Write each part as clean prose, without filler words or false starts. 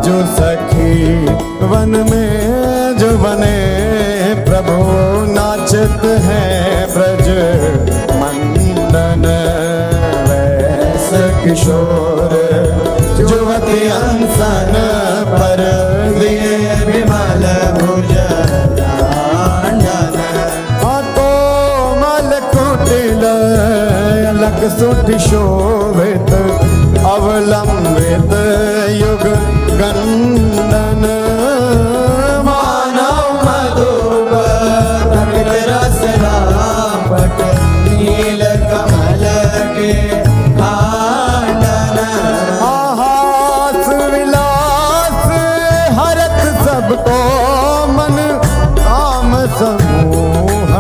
जो सखी वन में जो बने प्रभु नाचत हैं ब्रज मंडन वैस किशोर जुवती अंसन पर दिए विमल भुज कोमल कुटिल अलग सुठ शोभित अवलंबित युग गंडन मानव मधुप रस रापट नील कमल के कांडन हास विलास हरत सबको मन काम समूह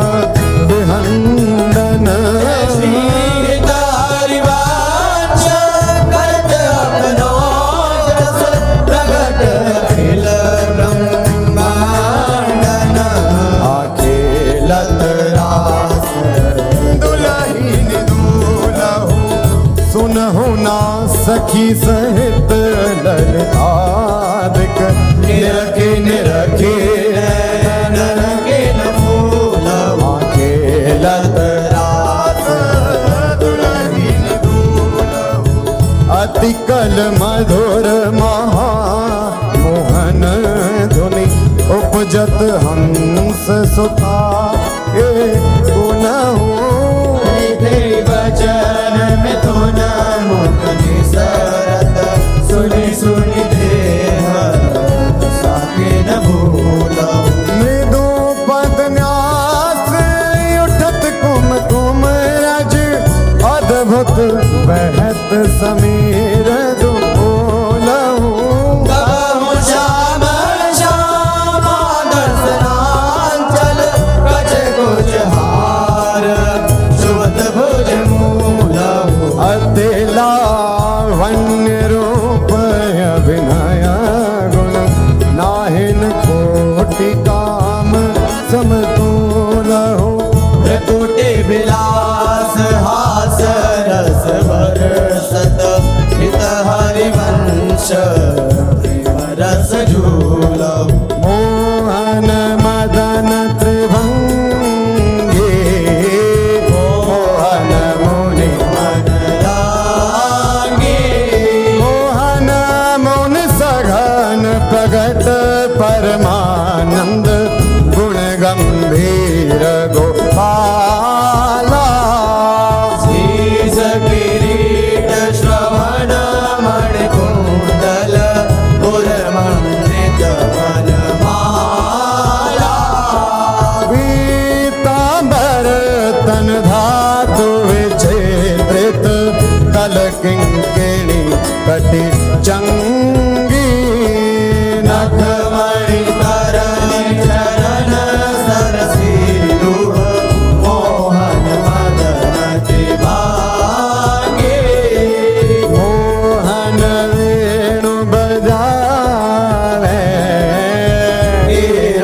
विहंडन सखी सहित ललितादिक निरखे निरखे नरके न फूल खेलत रास दुलहिन दूलहु अति कल मधुर महा मोहन धुनि उपजत हंस सुता के गुनहु वचन मिथुन मुख निसरत सुनि सुनि देह साके न भूलहु मृदु पद न्यास उठत कुम कुम अज अद्भुत बहत समीर दुलहु दर्शनांचल कच कुछ हार सुवत भुज अतिला वन्य रूप अभिनय गुण नाहिन कोटि काम समतुलहु प्रकुटि विलास हास रस बरसत हित हरिवंश प्रेम रस झूलहु मोहन मदन त्रिभंगी मोहन मुनि प्रगट परमानंद गुण गंभीर गोपाला शीश किरीट श्रवण मणिकुंडल पुरमंडित वनमाला पीतांबर तन धातु विचित्रित कल किंकिणी कटि चंगी नखमणि तरणी चरण सरसीलु मोहन मदन त्रिभागे मोहन वेणु बजावे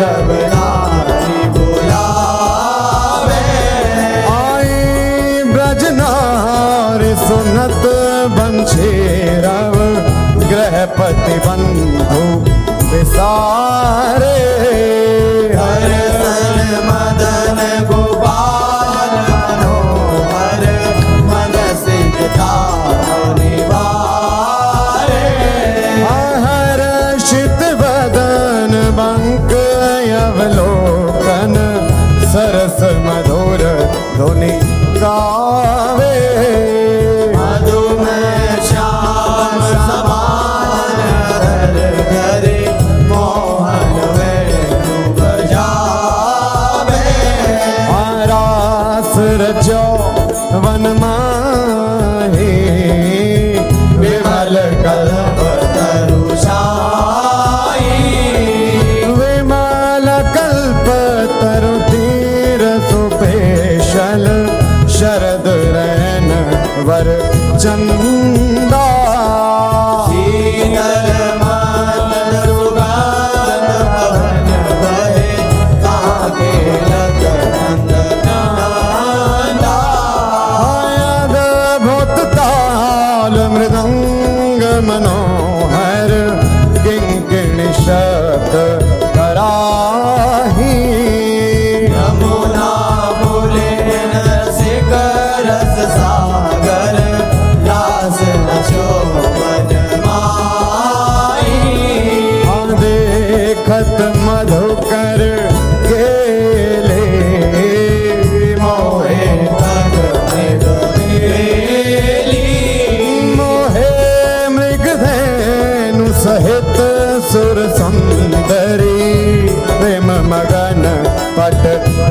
रवनारी बुलावे आई ब्रजनारी सुनत बंशी रव गृहपति बंधु विसारे हरसन मदन गोपाल मनोहर मन सिद्धा निवारे हर्षित बदन बंक अवलोकन सरस मधुर धुनि गावे वन माही विमल कल्प तरुषाई विमल कल्प तरु तीर सुपेशल सहित सुर सुंदरी प्रेम मगन पट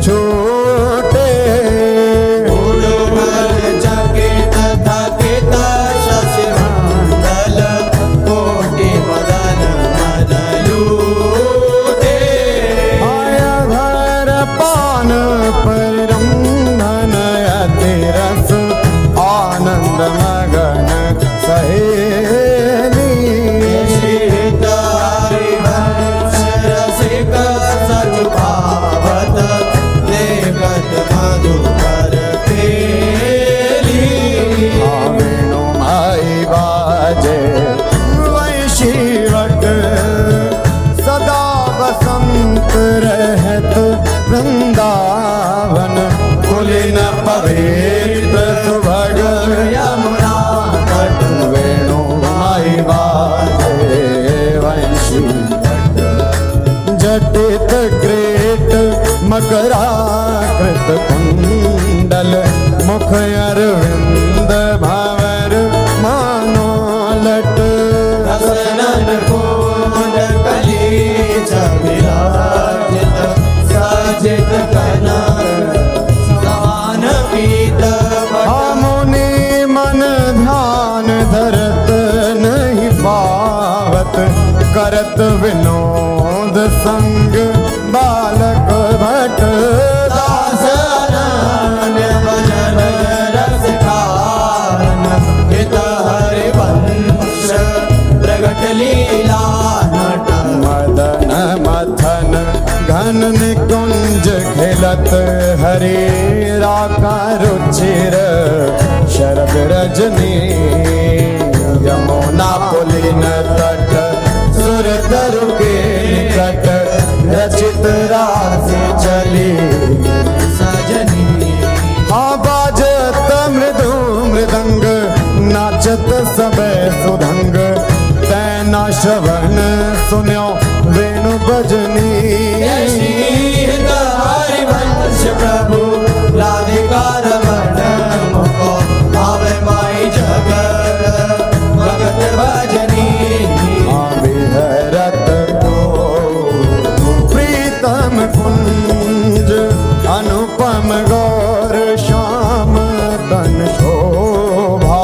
छूटे चकित थकित शशि मंडल कोटि मदन मदलूटे आया घर पान परिरंधन अति रस आनंद मगन सहेली शीत हरिवंश रसिक सच पावत देखत मधुकर पेली वेणु माई बाजे वैशीवट सदा बसंत रहत वृंदावन कुलीन पवित्र सुभग यमुना तट वेणु माई बाजे वैशीवट जटित ग्रेट मकराकृत कुंडल मुख अरविंद भंवर मानो लट दशनन कुंज कली विराजित सजित कनक सान पीत मुनि मन ध्यान धरत नहीं पावत करत विनोद संग बालक भट दासन भजन रस कारण हित हरिवंश प्रगट लीला नट मदन मथन घन निकुंज खिलत हरे राका रुचिर शरद रजनी यमुना पुलिन तट सुर तरु के निकट रचित राशि चली सजनी बाजत मृदु मृदंग नाचत सब सुधंग तैना श्रवण सुन्यो वेणु बजनी हित हरिवंश प्रभु राधिका रमण मुको आवे माई जगत भगत भजनी विहरत प्रीतम कुंज अनुपम गौर श्याम तन शोभा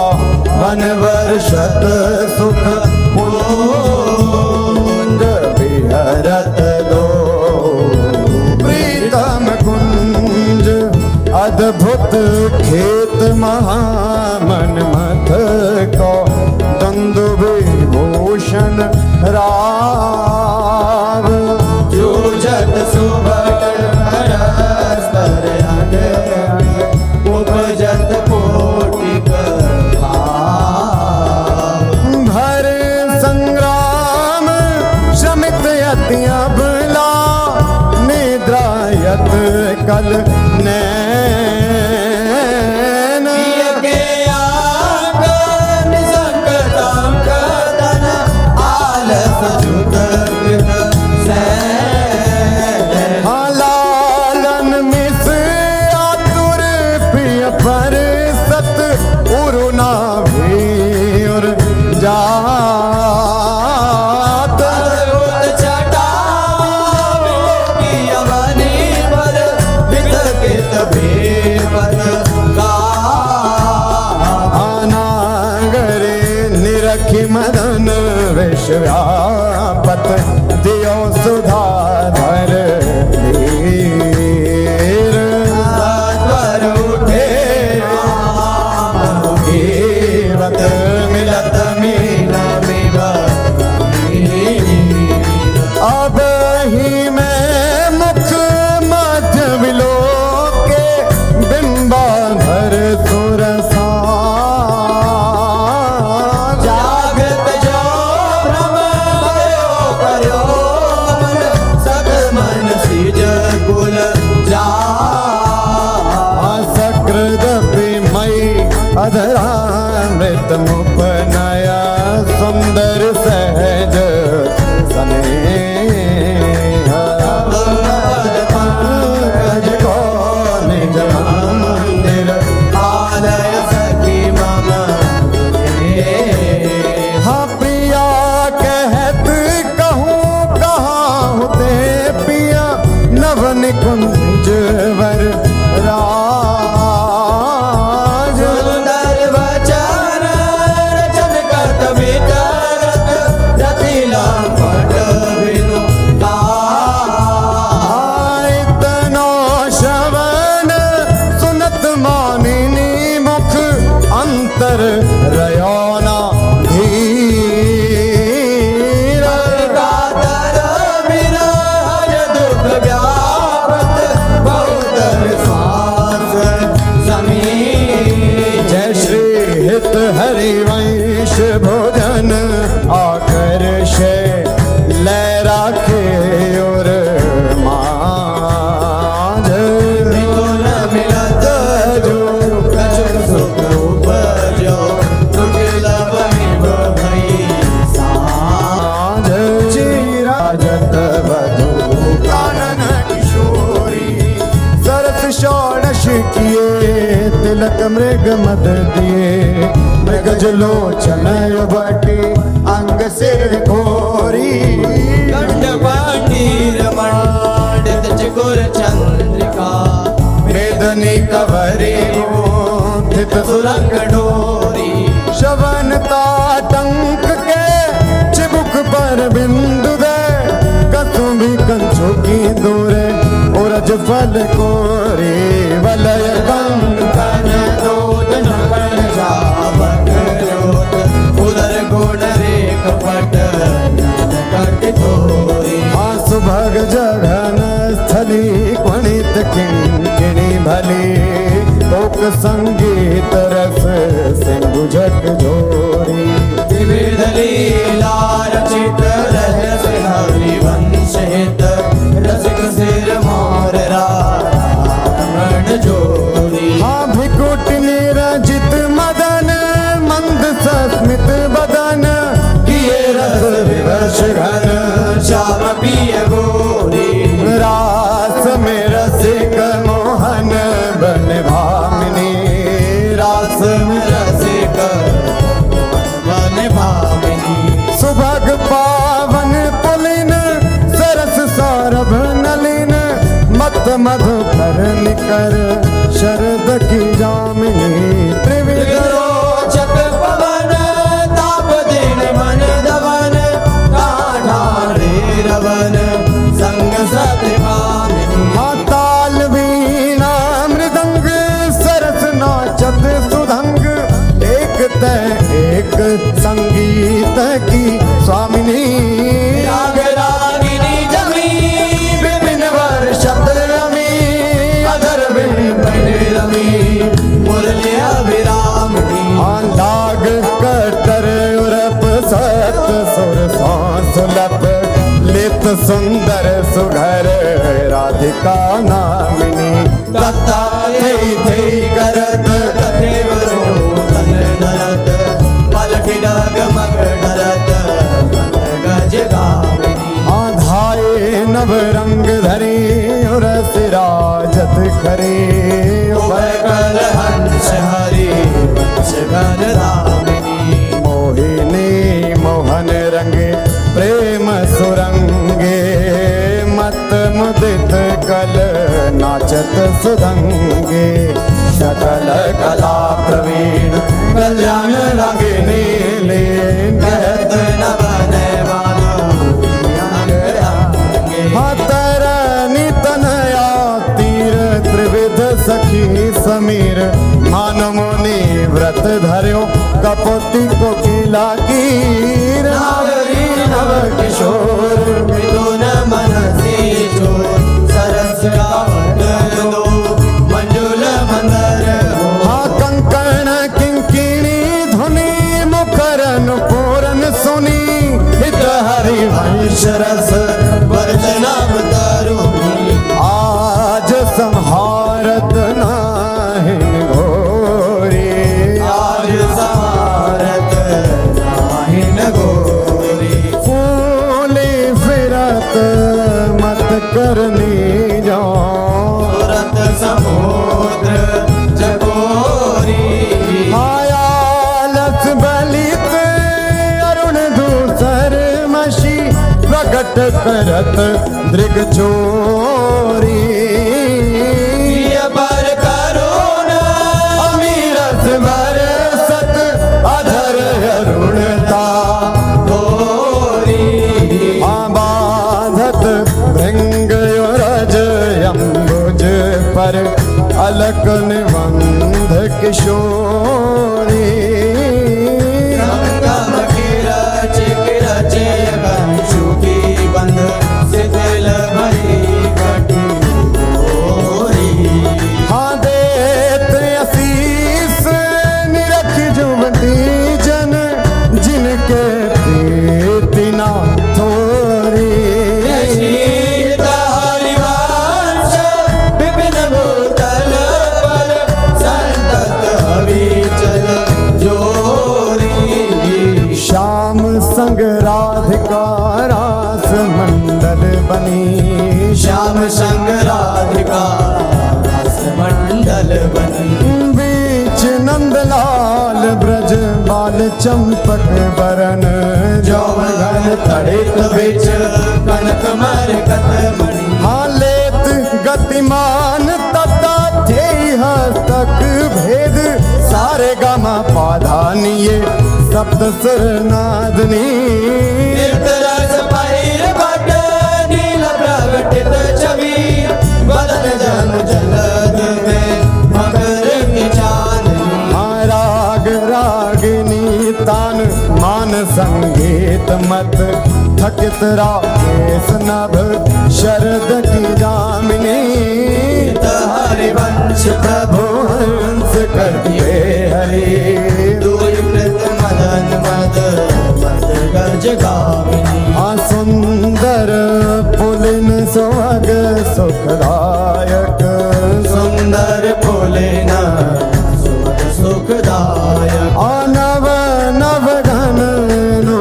वन वर्षत सुख कुंज विहरत दो प्रीतम कुंज अद्भुत खेत महामन मथ को दंदु विभूषण राव जूझत सुभट परस्पर अंग उपजत कोटिक भाव भर संग्राम श्रमित यति अबला निद्रायत कल नैन के आंगन संकटांक धन आलस जुत कृत सैन लालन मिस आतुर प्रिय पर सत उरुना भीर जात अद्भुत छटा की अवनी पर वितकित भेवत का अनागरे निरखि मदन विश्व्यापत दियो सुधाधर वीर तत्पर उठे जीवत मिलत मीन अब ही मैं मुख मध्य विलोके बिंबाधर सुरसा जागत जो भ्रम भयो करो मन भजत वधू कानन किशोरी सरस षोडश किए तिलक मृग मद दिए मृग जलोचन बटे अंग सिर घोरी कंठपाटी रमण चकोर चंद्रिका वेदनी कवरी थित सुरंग डोरी शवन ताटंक के चिबुक पर बिंदु दे कसुंभी कंचो की दूरे उरज फल कोरे वलय कंकन दोत नकन जावक जोत उदर गुण रेख पट कट तोरी सुभग जघन स्थली क्वणित किंकिणी भली तोक संगीत रस सिंधु झक झोरी विविध लीला रचित रहस्य हरिवंश हित रसिक सिर मोर रामण जोरी भिकुट निरजित मदन मंद सस्मित बदन किए रस विवश घन श्याम पिय गोरी रास में रसिक मोहन बन भामिनी रास में रसिक वन भामिनी सुभग पावन पुलिन सरस सौरभ नलिन मत मधुकर निकर शरद की जामिनी त्रिविध रोचक पवन ताप दिन मन दवन काढ़ारे रवन संग सतभामिनी ताल वीणा मृदंग सरस नाचत सुधंग एक तय एक संगीत की स्वामिनी राग रागिनी जमी विपिन वर्षत रमी अधर विपिन रमी मुरली अभिरामिनी दाग कटर उरप सत सुर सुलभ लित सुंदर सुघर राधिका नामिनी दत्ता थे करत कथेवरो तन नरत पलटि डग मग डरत गज गामिनी आधाए नव रंग धरी उरस राजत करे उभय कल हंस हरि वंश गण रामिनी मोहिनी मोहन रंगे प्रेम सुरंगे मत मुदित कल नाचत सुधंगे सकल कला प्रवीण कल्याण रंगिनी ले कहत न बने तरनी तनया तीर त्रिविध सखी समीर मान मुनि व्रत धर्यो कपोती को किला कीर नागरी नव किशोर मिथुन मनसी चोर सरस कावट दो मंजुल मंदर हो कंकण किंकिणी धुनी मुखरन पूरन सुनी हित हरि वंश रस वर्जनम तरुणी आज संहारत नाहिन घोरी आज समारत नाहिन गोरी फूली फिरत मत करनी जो तुरत समुद्र जगोरी आयालस बलित अरुण दूसर मशी प्रकट करत दृग चोरी प्रिय पर करुण अमीरस बरसत अधर अरुणता गोरी बाधत भृंग रज अम्बुज पर अलक निबंध किशोरी संगम किरच किरच कंशु की बंध शिथिल भरी कटी गोरी हाँ देत असीस निरख जुवती जन जिनके प्रीति ना थोरी शीत हरिवंश विपिन भूतल पर संतत अविचल जो रास मंडल बनी। श्याम संग राधिका रस मंडल बनी। बीच नंदलाल ब्रज बाल चंपक बरन। जौवन तड़ित बिच कनक मरकत मणि। हालेत गतिमान तता थे हस्तक भेद। सारे गामा पाधानिये सप्त सुर नादनी। रस पहिर भट नील प्रगटित छवि। बदन जन जलद में मकर की चांदनी। राग रागिनी तान मान संगीत मत। थकित राकेश नभ शरद की जामिनी। हरिवंश प्रभु हंस करते हरि। दूरीकृत मदन मद मद गज गामिनी। सुंदर पुलिन सुहाग सुखदायक। सुंदर पुलिन सुख सुखदायक। नव नव घन नो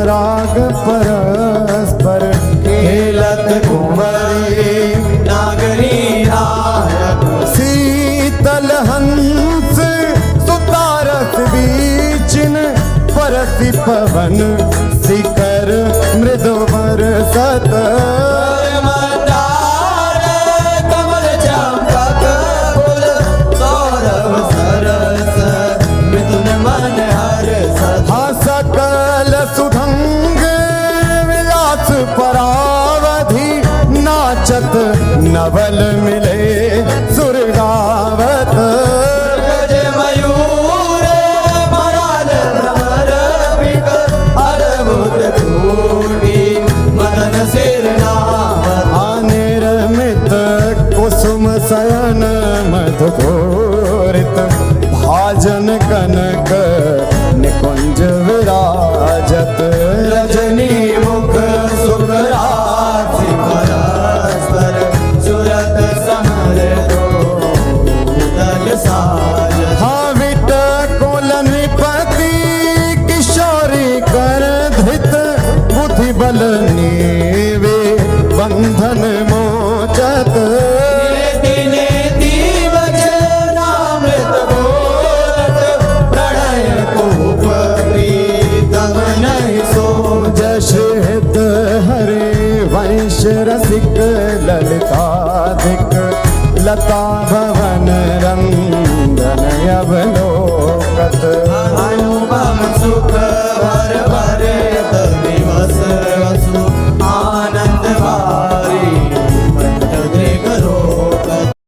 राग परस्पर। खेलत कुंवरी नागरी नायक। शीतल हंस सुतारस बीचिन। परसि पवन शिखर मृदु बरसत। मंदार कमल चंपक फूल सौरभ सरस। मिथुन मन हर्षत। सकल सुधंग विलास परावधि। नाचत नवल मिले सुर गावत। गज मयूर मराल भ्रमर बिक। अद्भुत कोटि मदन सिर नावत। निर्मित कुसुम शयन मधुकोरित। भाजन कनक निकुंज विराजत। रजनी मुख सुखरासि परस्पर। सुरत समर दो साज। हावित कोलन विपति किशोरी कर धृत। बुद्धि बल नीवे बंधन मोचत। नेति नेति वचनामृत बोलत। प्रणय कूप प्रीतम नहीं सो। जश हित हरे वंश रसिक ललिताधिक। लता भवन रंदन अवलोकत। अनुपम